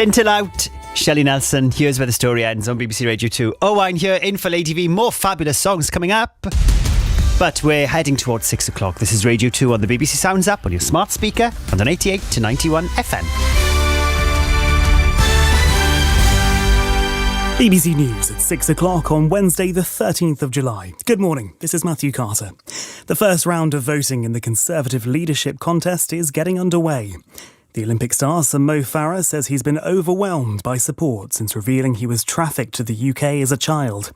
Tintle out. Shelley Nelson, here's where the story ends on BBC Radio 2. Owain here in for Lady V. More fabulous songs coming up. But we're heading towards 6 o'clock. This is Radio 2 on the BBC Sounds app on your smart speaker and on 88 to 91 FM. BBC News at 6 o'clock on Wednesday the 13th of July. Good morning, this is Matthew Carter. The first round of voting in the Conservative leadership contest is getting underway. The Olympic star Sir Mo Farah says he's been overwhelmed by support since revealing he was trafficked to the UK as a child.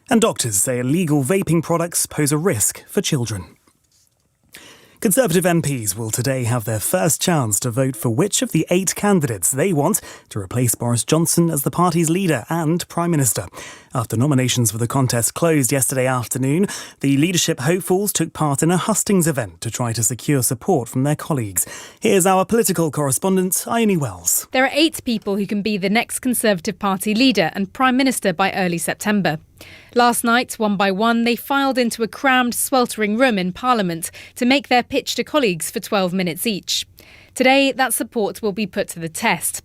And doctors say illegal vaping products pose a risk for children. Conservative MPs will today have their first chance to vote for which of the 8 candidates they want to replace Boris Johnson as the party's leader and Prime Minister. After nominations for the contest closed yesterday afternoon, the leadership hopefuls took part in a hustings event to try to secure support from their colleagues. Here's our political correspondent, Ione Wells. There are 8 people who can be the next Conservative Party leader and Prime Minister by early September. Last night, one by one, they filed into a crammed, sweltering room in Parliament to make their pitch to colleagues for 12 minutes each. Today, that support will be put to the test.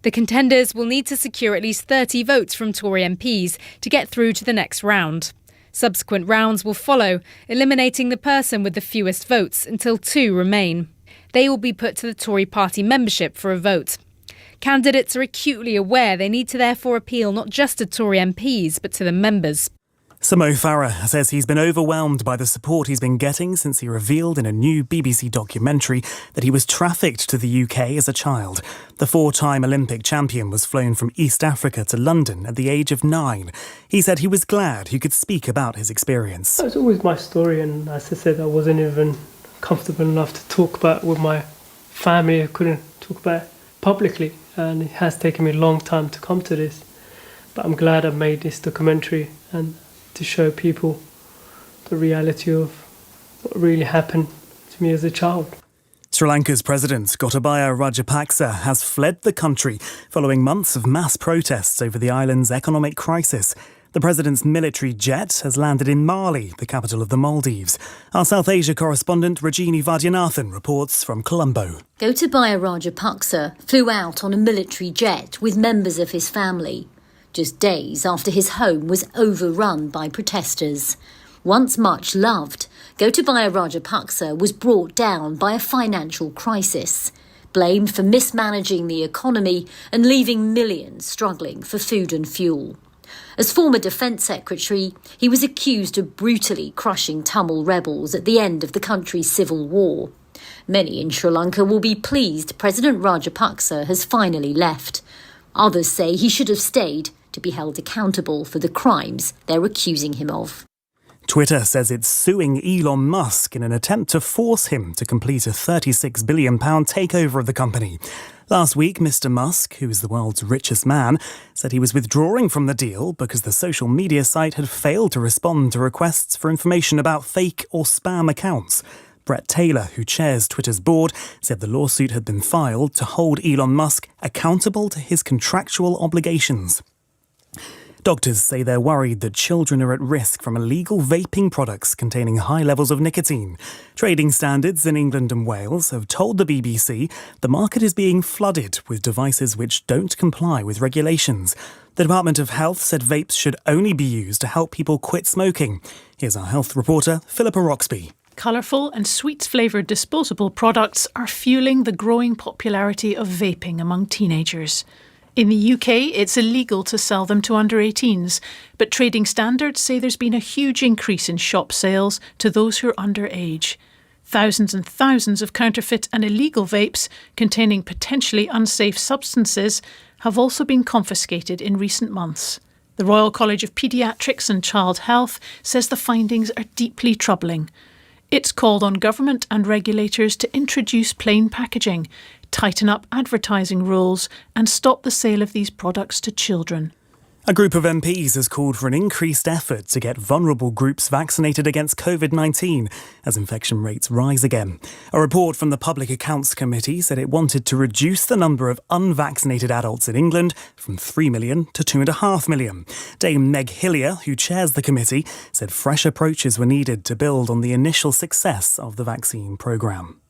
The contenders will need to secure at least 30 votes from Tory MPs to get through to the next round. Subsequent rounds will follow, eliminating the person with the fewest votes until 2 remain. They will be put to the Tory party membership for a vote. Candidates are acutely aware they need to therefore appeal not just to Tory MPs but to the members. Sir Mo Farah says he's been overwhelmed by the support he's been getting since he revealed in a new BBC documentary that he was trafficked to the UK as a child. The 4-time Olympic champion was flown from East Africa to London at the age of 9. He said he was glad he could speak about his experience. It was always my story, and as I said, I wasn't even comfortable enough to talk about it with my family. I couldn't talk about it publicly, and it has taken me a long time to come to this. But I'm glad I made this documentary and to show people the reality of what really happened to me as a child. Sri Lanka's President Gotabaya Rajapaksa has fled the country following months of mass protests over the island's economic crisis. The president's military jet has landed in Mali, the capital of the Maldives. Our South Asia correspondent Rajini Vaidyanathan reports from Colombo. Gotabaya Rajapaksa flew out on a military jet with members of his family, just days after his home was overrun by protesters. Once much loved, Gotabaya Rajapaksa was brought down by a financial crisis, blamed for mismanaging the economy and leaving millions struggling for food and fuel. As former Defence Secretary, he was accused of brutally crushing Tamil rebels at the end of the country's civil war. Many in Sri Lanka will be pleased President Rajapaksa has finally left. Others say he should have stayed to be held accountable for the crimes they're accusing him of. Twitter says it's suing Elon Musk in an attempt to force him to complete a £36 billion takeover of the company. Last week, Mr. Musk, who is the world's richest man, said he was withdrawing from the deal because the social media site had failed to respond to requests for information about fake or spam accounts. Brett Taylor, who chairs Twitter's board, said the lawsuit had been filed to hold Elon Musk accountable to his contractual obligations. Doctors say they're worried that children are at risk from illegal vaping products containing high levels of nicotine. Trading standards in England and Wales have told the BBC the market is being flooded with devices which don't comply with regulations. The Department of Health said vapes should only be used to help people quit smoking. Here's our health reporter, Philippa Roxby. Colourful and sweet-flavoured disposable products are fueling the growing popularity of vaping among teenagers. In the UK, it's illegal to sell them to under-18s, but trading standards say there's been a huge increase in shop sales to those who are underage. Thousands and thousands of counterfeit and illegal vapes containing potentially unsafe substances have also been confiscated in recent months. The Royal College of Paediatrics and Child Health says the findings are deeply troubling. It's called on government and regulators to introduce plain packaging, tighten up advertising rules and stop the sale of these products to children. A group of MPs has called for an increased effort to get vulnerable groups vaccinated against COVID-19 as infection rates rise again. A report from the Public Accounts Committee said it wanted to reduce the number of unvaccinated adults in England from 3 million to 2.5 million. Dame Meg Hillier, who chairs the committee, said fresh approaches were needed to build on the initial success of the vaccine programme.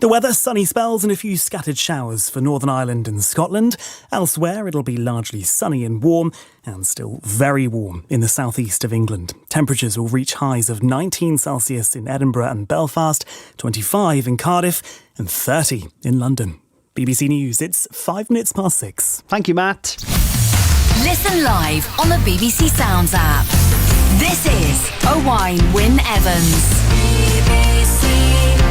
The weather, sunny spells and a few scattered showers for Northern Ireland and Scotland. Elsewhere, it'll be largely sunny and warm, and still very warm in the southeast of England. Temperatures will reach highs of 19 Celsius in Edinburgh and Belfast, 25 in Cardiff and 30 in London. BBC News, it's 6:05. Thank you, Matt. Listen live on the BBC Sounds app. This is Owain Wynne Evans. BBC